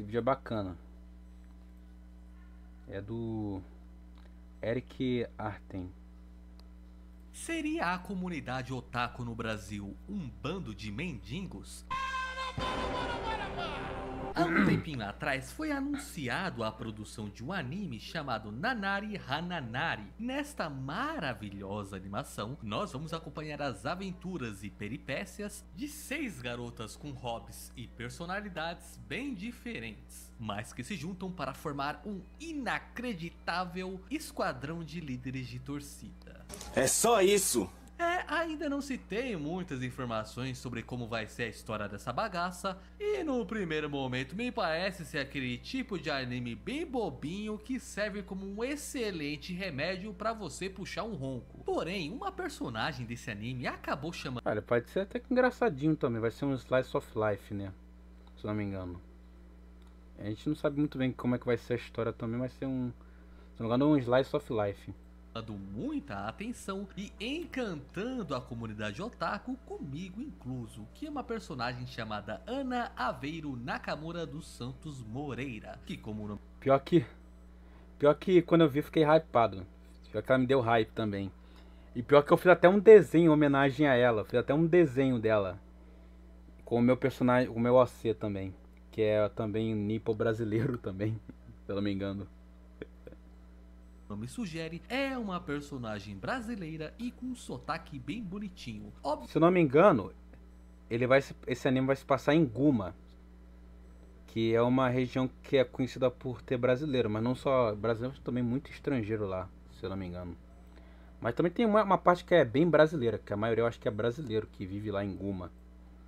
vídeo é bacana. É do Eric Arten. Seria a comunidade otaku no Brasil um bando de mendigos? Há um tempinho atrás foi anunciado a produção de um anime chamado Nanari Hananari. Nesta maravilhosa animação, nós vamos acompanhar as aventuras e peripécias de 6 garotas com hobbies e personalidades bem diferentes, mas que se juntam para formar um inacreditável esquadrão de líderes de torcida. É só isso! Ainda não se tem muitas informações sobre como vai ser a história dessa bagaça, e no primeiro momento me parece ser aquele tipo de anime bem bobinho que serve como um excelente remédio pra você puxar um ronco. Porém, uma personagem desse anime acabou chamando... Olha, pode ser até que engraçadinho também, vai ser um slice of life, né? Se não me engano. A gente não sabe muito bem como é que vai ser a história também, vai ser um... Se não me engano, um slice of life. Dando muita atenção e encantando a comunidade otaku, comigo incluso, que é uma personagem chamada Ana Aveiro Nakamura dos Santos Moreira, que como o nome... Pior que quando eu vi fiquei hypado. Pior que ela me deu hype também. E pior que eu fiz até um desenho em homenagem a ela. Fiz até um desenho dela. Com o meu personagem, o meu OC também. Que é também nipo brasileiro também, se eu não me engano. nome sugere, é uma personagem brasileira e com um sotaque bem bonitinho. Se eu não me engano, esse anime vai se passar em Guma, que é uma região que é conhecida por ter brasileiro, mas não só brasileiro, mas também muito estrangeiro lá, se eu não me engano. Mas também tem uma parte que é bem brasileira, que a maioria eu acho que é brasileiro que vive lá em Guma.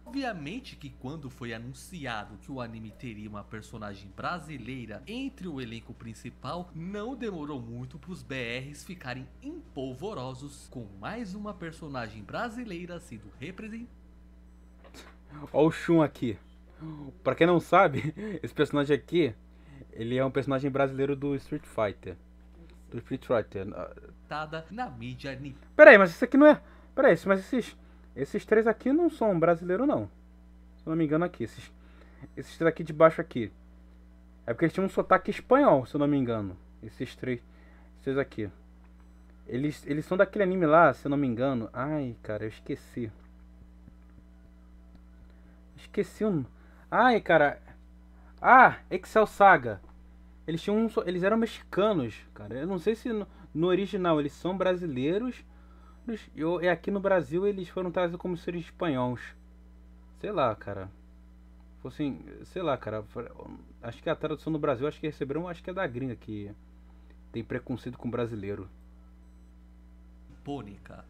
Obviamente que quando foi anunciado que o anime teria uma personagem brasileira entre o elenco principal, não demorou muito para os BRs ficarem empolvorosos com mais uma personagem brasileira sendo representada. Olha o Shun aqui. Pra quem não sabe, esse personagem aqui, ele é um personagem brasileiro do Street Fighter. Na mídia nipônica. Peraí, mas isso aqui não é... Peraí, mas esses três aqui não são brasileiros não. Se eu não me engano aqui, esses três aqui de baixo aqui. É porque eles tinham um sotaque espanhol, se eu não me engano. Esses três aqui. Eles são daquele anime lá, se eu não me engano. Ai, cara, eu esqueci. Esqueci um... Ai, cara. Ah, Excel Saga. Eles eram mexicanos, cara. Eu não sei se no original eles são brasileiros. E aqui no Brasil eles foram trazidos como seres espanhóis. Sei lá, cara. Fossem, sei lá, cara. Acho que a tradução no Brasil, acho que receberam, acho que é da gringa que tem preconceito com brasileiro.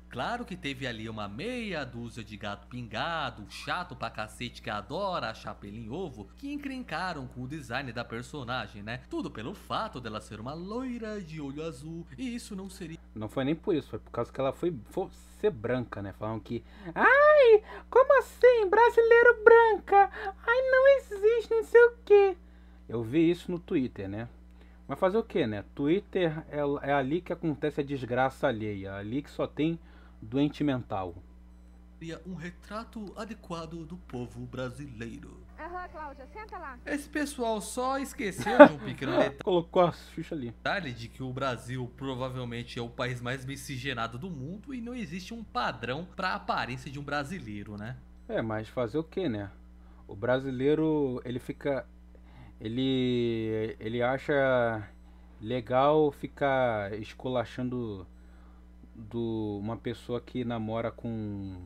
Claro que teve ali uma meia dúzia de gato pingado, chato pra cacete que adora achar pelo em ovo, que encrencaram com o design da personagem, né? Tudo pelo fato dela ser uma loira de olho azul, e isso não seria... Não foi nem por isso, foi por causa que ela foi ser branca, né? Falam que... Ai, como assim? Brasileiro branca? Ai, não existe, não sei o que. Eu vi isso no Twitter, né? Mas fazer o que, né? Twitter é ali que acontece a desgraça alheia. Ali que só tem doente mental. Um retrato adequado do povo brasileiro. Cláudia, senta lá. Esse pessoal só esqueceu de um pequeno Colocou a Xuxa ali. detalhe de que o Brasil provavelmente é o país mais miscigenado do mundo e não existe um padrão para a aparência de um brasileiro, né? Mas fazer o que, né? O brasileiro, ele fica... Ele acha legal ficar esculachando uma pessoa que namora com...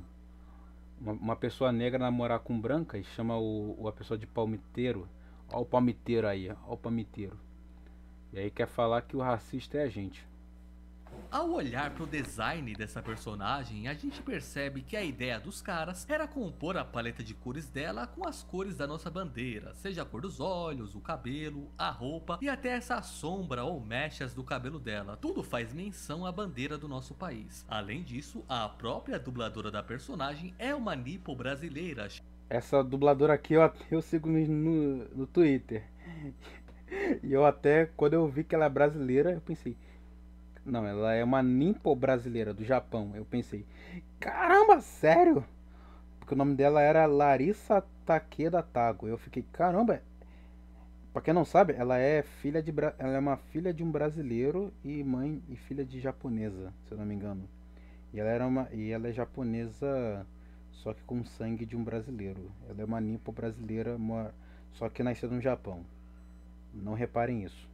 Uma pessoa negra namorar com branca e chama a pessoa de palmiteiro. Olha o palmiteiro aí, olha o palmiteiro. E aí quer falar que o racista é a gente. Ao olhar pro design dessa personagem, a gente percebe que a ideia dos caras era compor a paleta de cores dela com as cores da nossa bandeira, seja a cor dos olhos, o cabelo, a roupa e até essa sombra ou mechas do cabelo dela. Tudo faz menção à bandeira do nosso país. Além disso, a própria dubladora da personagem é uma nipo brasileira. Essa dubladora aqui eu sigo no Twitter. E eu até, quando eu vi que ela é brasileira, eu pensei... Não, ela é uma nimpo brasileira do Japão. Eu pensei, caramba, sério? Porque o nome dela era Larissa Takeda Tago. Eu fiquei, caramba, Pra quem não sabe, ela é ela é uma filha de um brasileiro e mãe e filha de japonesa, se eu não me engano. E ela é japonesa, só que com sangue de um brasileiro. Ela é uma nipo brasileira, só que nasceu no Japão. Não reparem isso.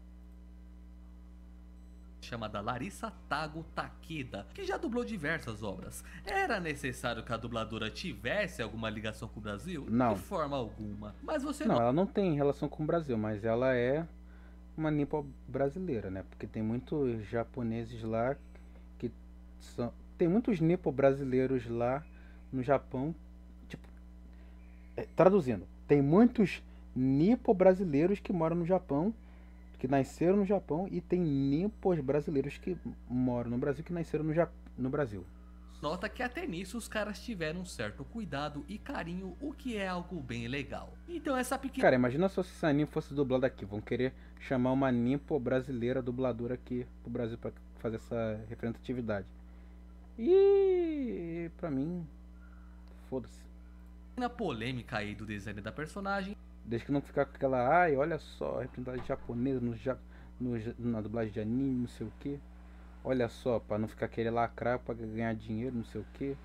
Chamada Larissa Tago Takeda, que já dublou diversas obras. Era necessário que a dubladora tivesse alguma ligação com o Brasil? De Não, forma alguma. Mas você não, não ela não tem relação com o Brasil, mas ela é uma nipo brasileira, né? Porque tem muitos japoneses lá que são. Tem muitos nipo brasileiros lá no Japão. Tipo, traduzindo, tem muitos nipo brasileiros que moram no Japão, que nasceram no Japão, e tem nippos brasileiros que moram no Brasil, que nasceram no Brasil. nota que até nisso os caras tiveram um certo cuidado e carinho, o que é algo bem legal. Então essa pequena Cara, imagina só se esse anime fosse dublado aqui. Vão querer chamar uma nippo brasileira dubladora aqui pro Brasil pra fazer essa representatividade. E pra mim, foda-se. polêmica aí do design da personagem, Desde que não ficar com aquela, ai, olha só, representatividade japonesa na dublagem de anime, não sei o que. Olha só, pra não ficar querendo lacrar pra ganhar dinheiro, não sei o que.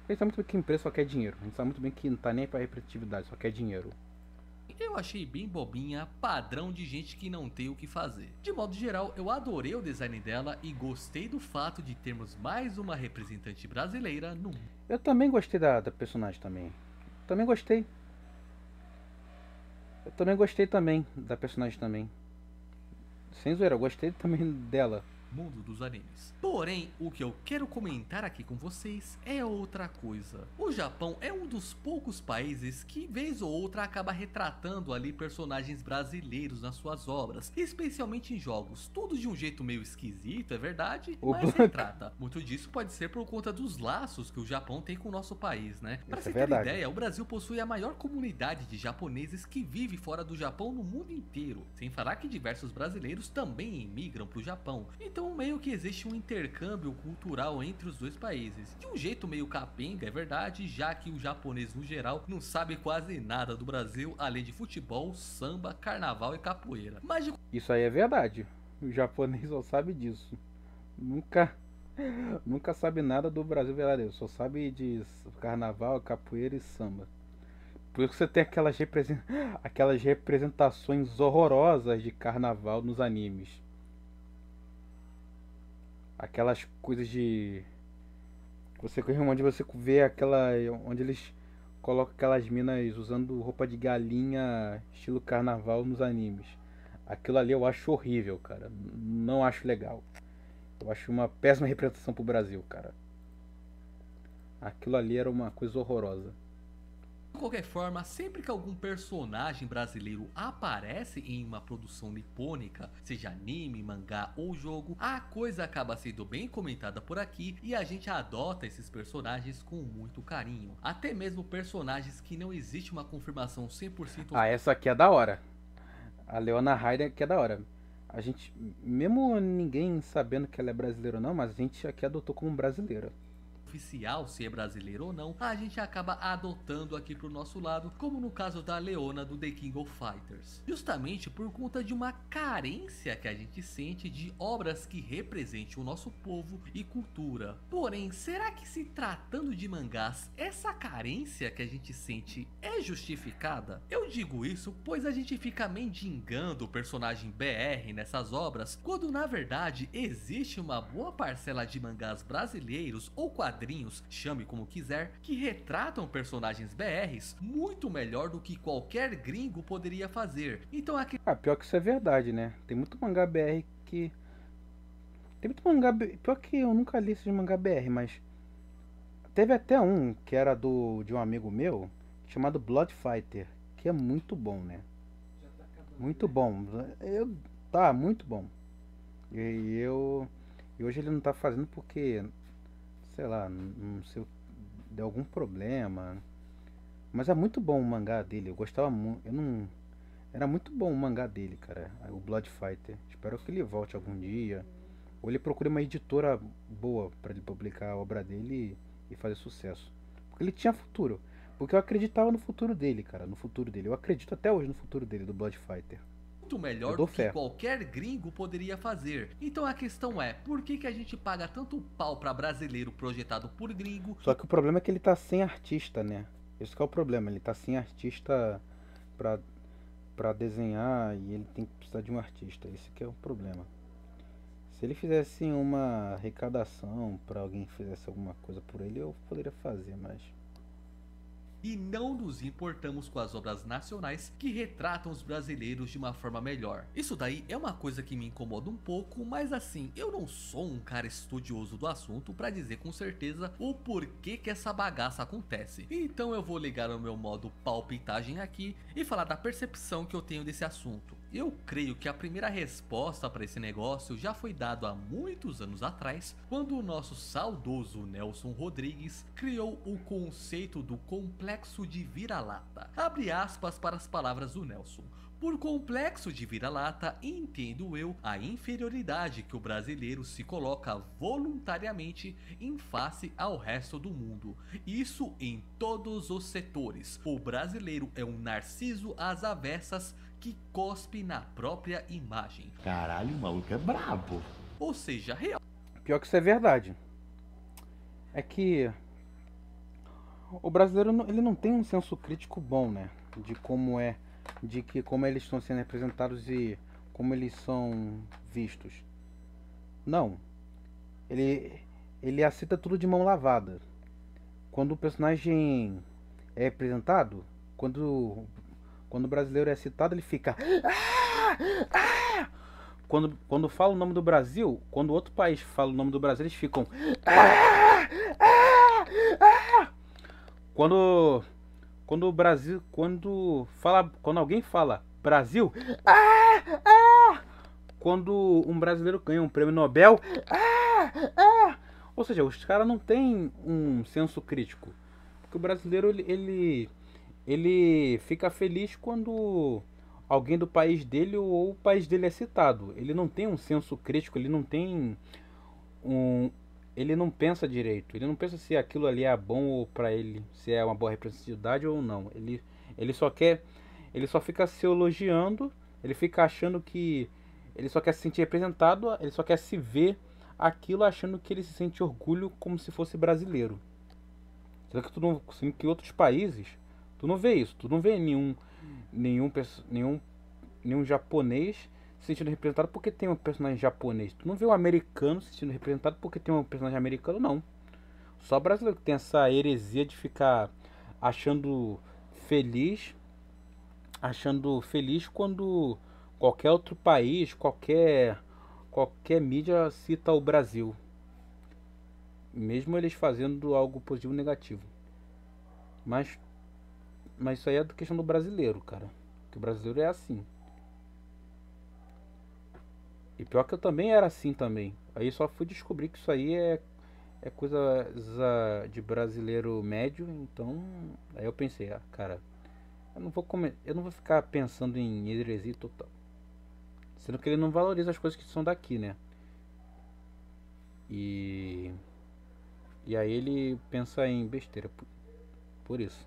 A gente sabe muito bem que a empresa só quer dinheiro. A gente sabe muito bem que não tá nem pra representatividade, só quer dinheiro. eu achei bem bobinha, padrão de gente que não tem o que fazer. De modo geral, eu adorei o design dela e gostei do fato de termos mais uma representante brasileira no mundo. Eu também gostei da personagem também. Também gostei. Eu também gostei também da personagem também. Sem zoeira, eu gostei também dela. Mundo dos animes. Porém, o que eu quero comentar aqui com vocês é outra coisa. O Japão é um dos poucos países que vez ou outra acaba retratando ali personagens brasileiros nas suas obras, especialmente em jogos. Tudo de um jeito meio esquisito, é verdade, mas retrata. Muito disso pode ser por conta dos laços que o Japão tem com o nosso país, né? Para Isso é você ter verdade. ideia, o Brasil possui a maior comunidade de japoneses que vive fora do Japão no mundo inteiro. Sem falar que diversos brasileiros também imigram para o Japão. Então meio que existe um intercâmbio cultural entre os dois países. De um jeito meio capenga, é verdade, já que o japonês no geral não sabe quase nada do Brasil, além de futebol, samba, carnaval e capoeira. Mas de Isso aí é verdade. O japonês só sabe disso. Nunca, nunca sabe nada do Brasil verdadeiro. Só sabe de carnaval, capoeira e samba. Por isso que você tem aquelas representações horrorosas de carnaval nos animes. Aquelas coisas de. Onde você vê aquela. Onde eles colocam aquelas minas usando roupa de galinha estilo carnaval nos animes. Aquilo ali eu acho horrível, cara. Não acho legal. Eu acho uma péssima representação pro Brasil, cara. Aquilo ali era uma coisa horrorosa. qualquer forma, sempre que algum personagem brasileiro aparece em uma produção nipônica, seja anime, mangá ou jogo, a coisa acaba sendo bem comentada por aqui e a gente adota esses personagens com muito carinho. Até mesmo personagens que não existe uma confirmação 100%. Ah, essa aqui é da hora. A Leona Ryder que é da hora. A gente, mesmo ninguém sabendo que ela é brasileira ou não, mas a gente aqui adotou como brasileira. Oficial, se é brasileiro ou não, a gente acaba adotando aqui pro nosso lado, como no caso da Leona do The King of Fighters. Justamente por conta de uma carência que a gente sente de obras que representem o nosso povo e cultura. Porém, será que se tratando de mangás, essa carência que a gente sente é justificada? Eu digo isso pois a gente fica mendigando o personagem BR nessas obras, quando na verdade existe uma boa parcela de mangás brasileiros ou quadrinhos, chame como quiser, que retratam personagens BRs muito melhor do que qualquer gringo poderia fazer. Então aqui. Ah, pior que isso é verdade, né? Tem muito mangá BR que. Tem muito mangá. Pior que eu nunca li esses mangá BR, mas. Teve até um que era de um amigo meu, chamado Blood Fighter, que é muito bom, né? Muito bom. Tá, muito bom. E eu. E hoje ele não tá fazendo porque. Sei lá, não sei, deu algum problema. Mas é muito bom o mangá dele, eu gostava muito. Eu não. Era muito bom o mangá dele, cara. O Blood Fighter. Espero que ele volte algum dia. Ou ele procure uma editora boa pra ele publicar a obra dele e fazer sucesso. Porque ele tinha futuro. Porque eu acreditava no futuro dele, cara. No futuro dele. Eu acredito até hoje no futuro dele, do Blood Fighter. muito Eu melhor dou do que fé. qualquer gringo poderia fazer. Então a questão é, por que que a gente paga tanto pau pra brasileiro projetado por gringo Só que o problema é que ele tá sem artista, né? Esse que é o problema, ele tá sem artista pra, pra desenhar e ele tem que precisar de um artista. Esse que é o problema. Se ele fizesse uma arrecadação pra alguém que fizesse alguma coisa por ele, eu poderia fazer, mas e não nos importamos com as obras nacionais que retratam os brasileiros de uma forma melhor. Isso daí é uma coisa que me incomoda um pouco, mas assim, eu não sou um cara estudioso do assunto para dizer com certeza o porquê que essa bagaça acontece. Então eu vou ligar o meu modo palpitagem aqui e falar da percepção que eu tenho desse assunto. Eu creio que a primeira resposta para esse negócio já foi dado há muitos anos atrás, quando o nosso saudoso Nelson Rodrigues criou o conceito do complexo de vira-lata. Abre aspas para as palavras do Nelson. Por complexo de vira-lata, entendo eu a inferioridade que o brasileiro se coloca voluntariamente em face ao resto do mundo. Isso em todos os setores. O brasileiro é um narciso às avessas que cospe na própria imagem. Caralho, o maluco é brabo. Ou seja, pior que isso é verdade. É que o brasileiro ele não tem um senso crítico bom, né? De como é, de que como eles estão sendo representados e como eles são vistos. Não. Ele aceita tudo de mão lavada. Quando o personagem é representado, quando o brasileiro é citado, ele fica quando fala o nome do Brasil, quando outro país fala o nome do Brasil, eles ficam quando o Brasil, quando alguém fala Brasil, quando um brasileiro ganha um prêmio Nobel, ou seja, os caras não têm um senso crítico. Porque o brasileiro ele fica feliz quando alguém do país dele ou o país dele é citado. Ele não tem um senso crítico, ele não tem um ele não pensa direito. Ele não pensa se aquilo ali é bom ou para ele, se é uma boa representatividade ou não. Ele só quer, ele só fica se elogiando, ele fica achando que ele só quer se sentir representado, ele só quer se ver aquilo achando que ele se sente orgulho como se fosse brasileiro. Sendo que sendo que outros países, tu não vê isso, tu não vê nenhum nenhum japonês se sentindo representado porque tem um personagem japonês. Tu não vê um americano se sentindo representado porque tem um personagem americano, não. Só o brasileiro que tem essa heresia de ficar achando feliz, achando feliz quando qualquer outro país, qualquer mídia cita o Brasil, mesmo eles fazendo algo positivo ou negativo. Mas isso aí é questão do brasileiro, cara. Que o brasileiro é assim. E pior que eu também era assim também. Aí só fui descobrir que isso aí é coisa de brasileiro médio. Então, aí eu pensei, cara, eu não vou ficar pensando em heresia total. Sendo que ele não valoriza as coisas que são daqui, né? E aí ele pensa em besteira por isso.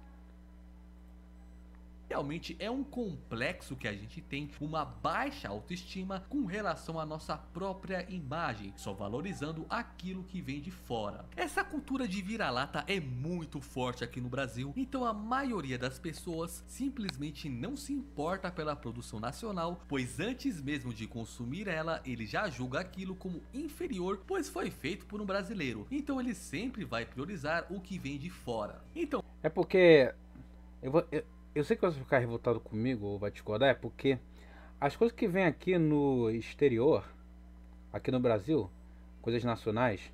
realmente é um complexo que a gente tem, uma baixa autoestima com relação à nossa própria imagem, só valorizando aquilo que vem de fora. Essa cultura de vira-lata é muito forte aqui no Brasil, então a maioria das pessoas simplesmente não se importa pela produção nacional, pois antes mesmo de consumir ela, ele já julga aquilo como inferior, pois foi feito por um brasileiro, então ele sempre vai priorizar o que vem de fora. Então É porque eu sei que você vai ficar revoltado comigo ou vai discordar, é porque as coisas que vêm aqui no exterior, aqui no Brasil, coisas nacionais,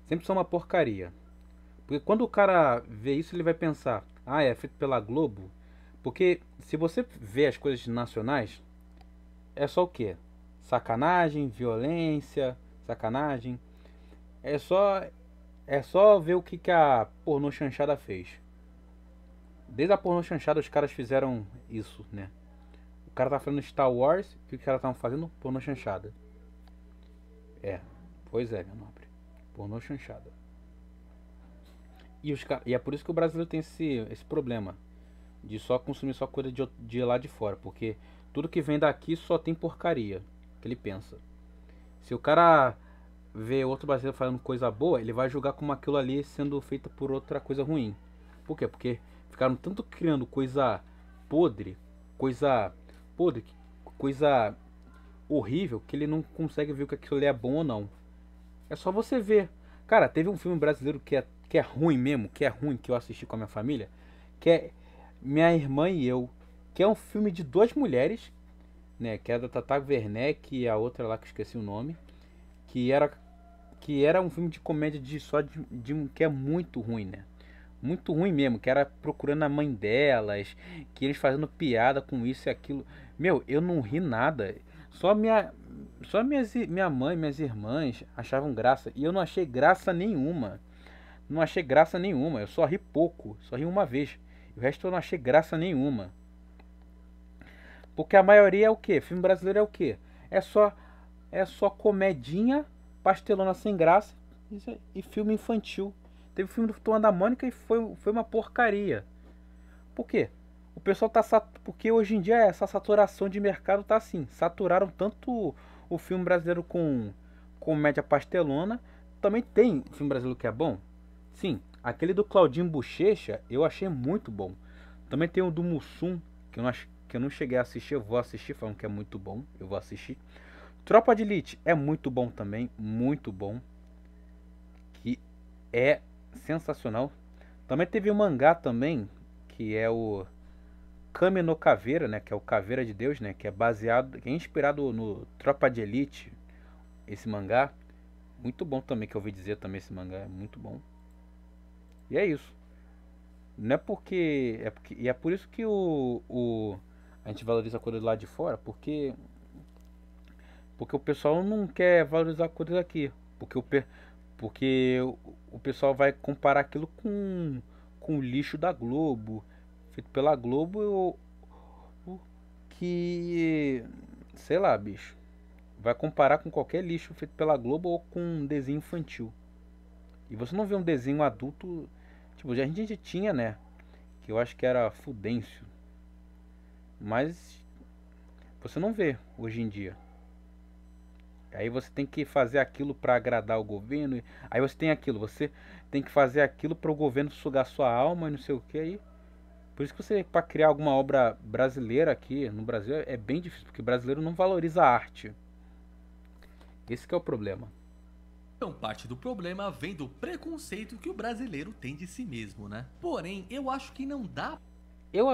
sempre são uma porcaria. Porque quando o cara vê isso, ele vai pensar, é feito pela Globo. Porque se você vê as coisas nacionais, é só o quê? Sacanagem, violência, sacanagem. É só ver o que a pornô chanchada fez. Desde a pornô chanchada os caras fizeram isso, né? O cara tá falando Star Wars e o que os caras estavam fazendo? Pornô chanchada. Pois é, meu nobre. Pornô chanchada. E é por isso que o brasileiro tem esse problema de só consumir só coisa de lá de fora. Porque tudo que vem daqui só tem porcaria. Que ele pensa. Se o cara vê outro brasileiro fazendo coisa boa, ele vai julgar como aquilo ali sendo feita por outra coisa ruim. Por quê? Porque ficaram tanto criando podre, coisa podre, coisa horrível, que ele não consegue ver o que aquilo ali é bom ou não. É só você ver. Cara, teve um filme brasileiro que é ruim mesmo, que é ruim, que eu assisti com a minha família, que é Minha Irmã e Eu, que é um filme de duas mulheres, né, que é da Tata Werneck e a outra lá que eu esqueci o nome, que era um filme de comédia de um que é muito ruim, né? Muito ruim mesmo, que era procurando a mãe delas, que eles fazendo piada com isso e aquilo. Meu, eu não ri nada. Só minha minha mãe, minhas irmãs achavam graça e eu não achei graça nenhuma. Não achei graça nenhuma. Eu só ri pouco, só ri uma vez. O resto eu não achei graça nenhuma. Porque a maioria é o quê? Filme brasileiro é o quê? É só comedinha, pastelona sem graça e filme infantil. Teve o filme do Turma da Mônica e foi uma porcaria. Por quê? O pessoal tá porque hoje em dia essa saturação de mercado tá assim. Saturaram tanto o filme brasileiro com comédia pastelona. Também tem filme brasileiro que é bom. Sim, aquele do Claudinho Bochecha eu achei muito bom. Também tem o do Mussum, que eu não cheguei a assistir, eu vou assistir, falando que é muito bom, eu vou assistir. Tropa de Elite é muito bom também, muito bom. Que é sensacional. Também teve um mangá também, que é o Kame no Caveira, né, que é o Caveira de Deus, né, que é inspirado no Tropa de Elite, esse mangá. Muito bom também, que eu ouvi dizer também, esse mangá é muito bom. E é isso. Não é porque e é por isso que a gente valoriza a coisa lá de fora, porque o pessoal não quer valorizar coisas aqui, porque o pessoal vai comparar aquilo com o lixo da Globo, feito pela Globo, que sei lá, bicho, vai comparar com qualquer lixo feito pela Globo ou com um desenho infantil. E você não vê um desenho adulto, tipo, a gente tinha, né, que eu acho que era Fudêncio, mas você não vê hoje em dia. Aí você tem que fazer aquilo para agradar o governo. Aí você tem que fazer aquilo para o governo sugar sua alma e não sei o que aí. Por isso que você, para criar alguma obra brasileira aqui no Brasil, é bem difícil, porque o brasileiro não valoriza a arte. Esse que é o problema. Então, parte do problema vem do preconceito que o brasileiro tem de si mesmo, né? Porém, eu acho que não dá Eu.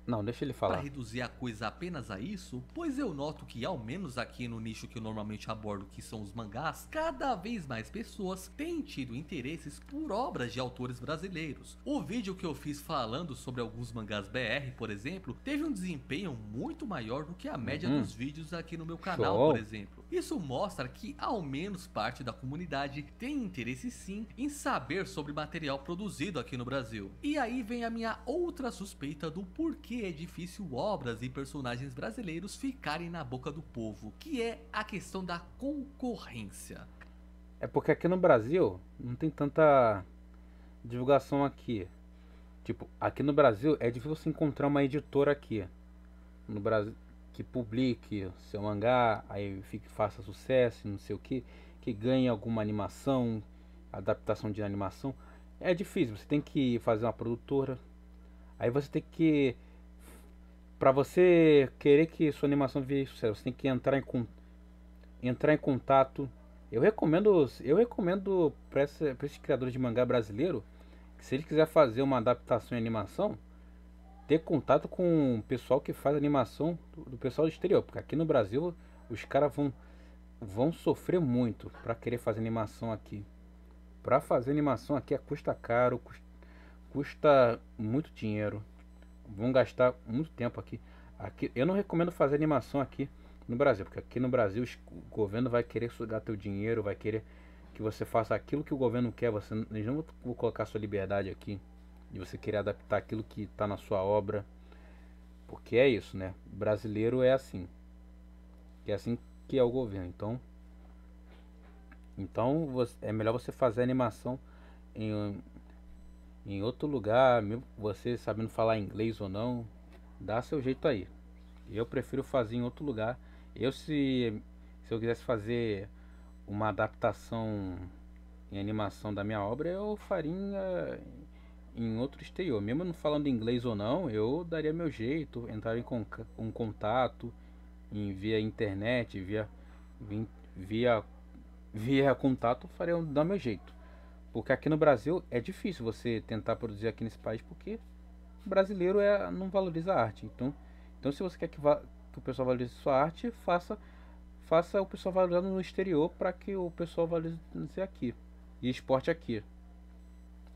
Não, deixa ele para falar. reduzir a coisa apenas a isso, pois eu noto que, ao menos aqui no nicho que eu normalmente abordo, que são os mangás, cada vez mais pessoas têm tido interesses por obras de autores brasileiros. O vídeo que eu fiz falando sobre alguns mangás BR, por exemplo, teve um desempenho muito maior do que a média dos vídeos aqui no meu canal, Show. por exemplo. Isso mostra que ao menos parte da comunidade tem interesse sim em saber sobre material produzido aqui no Brasil. E aí vem a minha outra suspeita do porquê é difícil obras e personagens brasileiros ficarem na boca do povo, que é a questão da concorrência. É porque aqui no Brasil não tem tanta divulgação aqui. Tipo, aqui no Brasil é difícil você encontrar uma editora aqui no Brasil que publique seu mangá, aí faça sucesso, não sei o que ganhe alguma animação, adaptação de animação. É difícil, você tem que fazer uma produtora. Aí você tem que, para você querer que sua animação vire sucesso, você tem que entrar em contato. Eu recomendo para esses criadores de mangá brasileiro que, se eles quiser fazer uma adaptação em animação, ter contato com o pessoal que faz animação do pessoal do exterior, porque aqui no Brasil os caras vão sofrer muito para querer fazer animação aqui. Para fazer animação aqui custa caro, custa muito dinheiro. Vão gastar muito tempo aqui. Aqui eu não recomendo fazer animação aqui no Brasil, porque aqui no Brasil o governo vai querer sugar teu dinheiro, vai querer que você faça aquilo que o governo quer. Eles não vão colocar sua liberdade aqui de você querer adaptar aquilo que está na sua obra, porque é isso, né? O brasileiro é assim, que é assim que é o governo. Então é melhor você fazer animação em outro lugar, mesmo você sabendo falar inglês ou não, dá seu jeito aí. Eu prefiro fazer em outro lugar. Se eu quisesse fazer uma adaptação em animação da minha obra, eu faria em outro exterior. Mesmo não falando inglês ou não, eu daria meu jeito, entrar em um contato via internet, via, via contato, faria dar meu jeito. Porque aqui no Brasil é difícil você tentar produzir aqui nesse país, porque o brasileiro não valoriza a arte. Então se você quer que o pessoal valorize sua arte, faça o pessoal valorizar no exterior para que o pessoal valorize aqui e exporte aqui.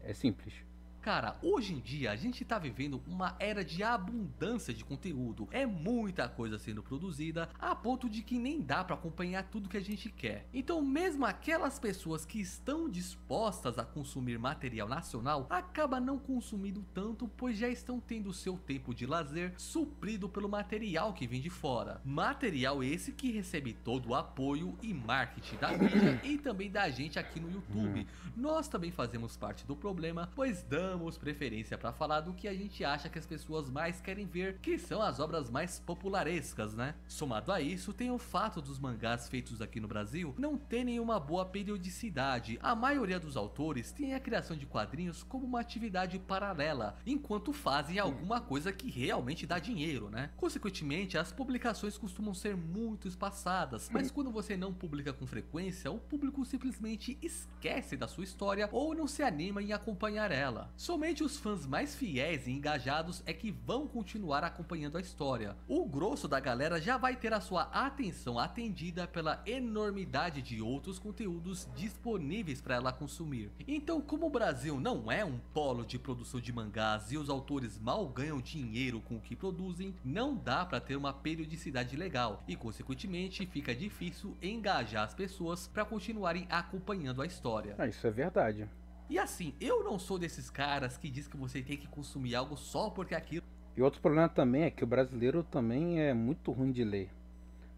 É simples. Cara, hoje em dia a gente tá vivendo uma era de abundância de conteúdo. É muita coisa sendo produzida a ponto de que nem dá pra acompanhar tudo que a gente quer. Então mesmo aquelas pessoas que estão dispostas a consumir material nacional acaba não consumindo tanto, pois já estão tendo seu tempo de lazer suprido pelo material que vem de fora. Material esse que recebe todo o apoio e marketing da mídia e também da gente aqui no YouTube. Nós também fazemos parte do problema, pois damos preferência para falar do que a gente acha que as pessoas mais querem ver, que são as obras mais popularescas, né? Somado a isso, tem o fato dos mangás feitos aqui no Brasil não terem uma boa periodicidade. A maioria dos autores tem a criação de quadrinhos como uma atividade paralela, enquanto fazem alguma coisa que realmente dá dinheiro, né? Consequentemente, as publicações costumam ser muito espaçadas, mas quando você não publica com frequência, o público simplesmente esquece da sua história ou não se anima em acompanhar ela. Somente os fãs mais fiéis e engajados é que vão continuar acompanhando a história. O grosso da galera já vai ter a sua atenção atendida pela enormidade de outros conteúdos disponíveis para ela consumir. Então, como o Brasil não é um polo de produção de mangás e os autores mal ganham dinheiro com o que produzem, não dá para ter uma periodicidade legal e, consequentemente, fica difícil engajar as pessoas para continuarem acompanhando a história. Isso é verdade. E assim, eu não sou desses caras que diz que você tem que consumir algo só porque aquilo... E outro problema também é que o brasileiro também é muito ruim de ler.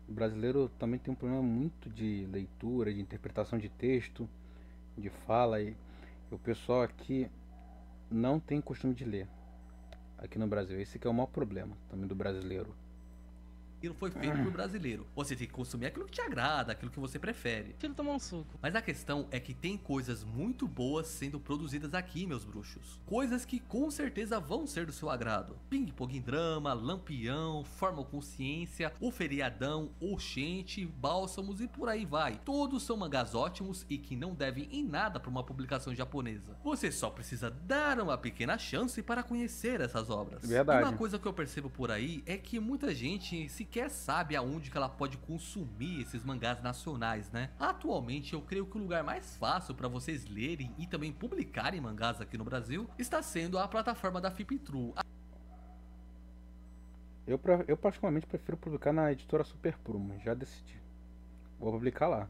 O brasileiro também tem um problema muito de leitura, de interpretação de texto, de fala. E o pessoal aqui não tem costume de ler. Aqui no Brasil. Esse que é o maior problema também do brasileiro. Aquilo foi feito por brasileiro. Você tem que consumir aquilo que te agrada, aquilo que você prefere. Tira tomar um suco. Mas a questão é que tem coisas muito boas sendo produzidas aqui, meus bruxos. Coisas que com certeza vão ser do seu agrado. Ping Pong Drama, Lampião, Forma Consciência, O Feriadão, Oxente, Bálsamos e por aí vai. Todos são mangás ótimos e que não devem em nada para uma publicação japonesa. Você só precisa dar uma pequena chance para conhecer essas obras. Verdade. E uma coisa que eu percebo por aí é que muita gente sequer sabe aonde que ela pode consumir esses mangás nacionais, né? Atualmente eu creio que o lugar mais fácil para vocês lerem e também publicarem mangás aqui no Brasil está sendo a plataforma da FIPTRU. Eu particularmente prefiro publicar na editora Super Prumo, já decidi. Vou publicar lá.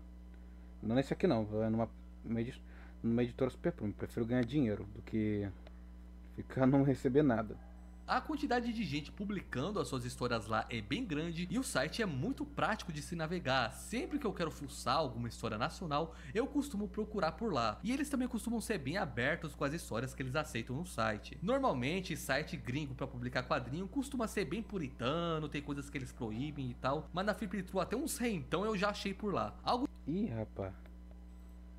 Não nesse aqui não, numa editora Super Prumo. Prefiro ganhar dinheiro do que ficar não receber nada. A quantidade de gente publicando as suas histórias lá é bem grande e o site é muito prático de se navegar. Sempre que eu quero fuçar alguma história nacional, eu costumo procurar por lá. E eles também costumam ser bem abertos com as histórias que eles aceitam no site. Normalmente, site gringo para publicar quadrinho costuma ser bem puritano, tem coisas que eles proíbem e tal. Mas na FIPTRU até uns rentão eu já achei por lá. Algo... Ih, rapaz.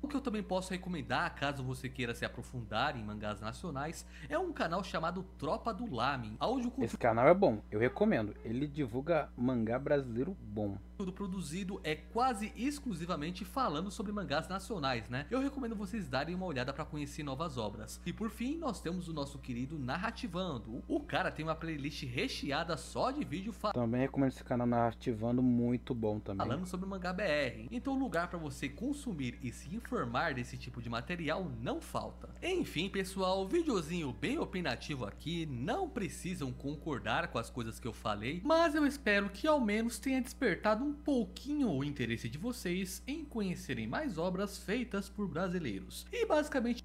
O que eu também posso recomendar, caso você queira se aprofundar em mangás nacionais, é um canal chamado Tropa do Lamen, onde o Esse canal é bom, eu recomendo. Ele divulga mangá brasileiro bom. Tudo produzido é quase exclusivamente falando sobre mangás nacionais, né? Eu recomendo vocês darem uma olhada para conhecer novas obras. E por fim, nós temos o nosso querido Narrativando. O cara tem uma playlist recheada só de vídeo Também recomendo esse canal Narrativando, muito bom também. falando sobre mangá BR. Então lugar para você consumir e se informar desse tipo de material não falta. Enfim, pessoal, videozinho bem opinativo aqui, não precisam concordar com as coisas que eu falei, mas eu espero que ao menos tenha despertado um pouquinho o interesse de vocês em conhecerem mais obras feitas por brasileiros. E basicamente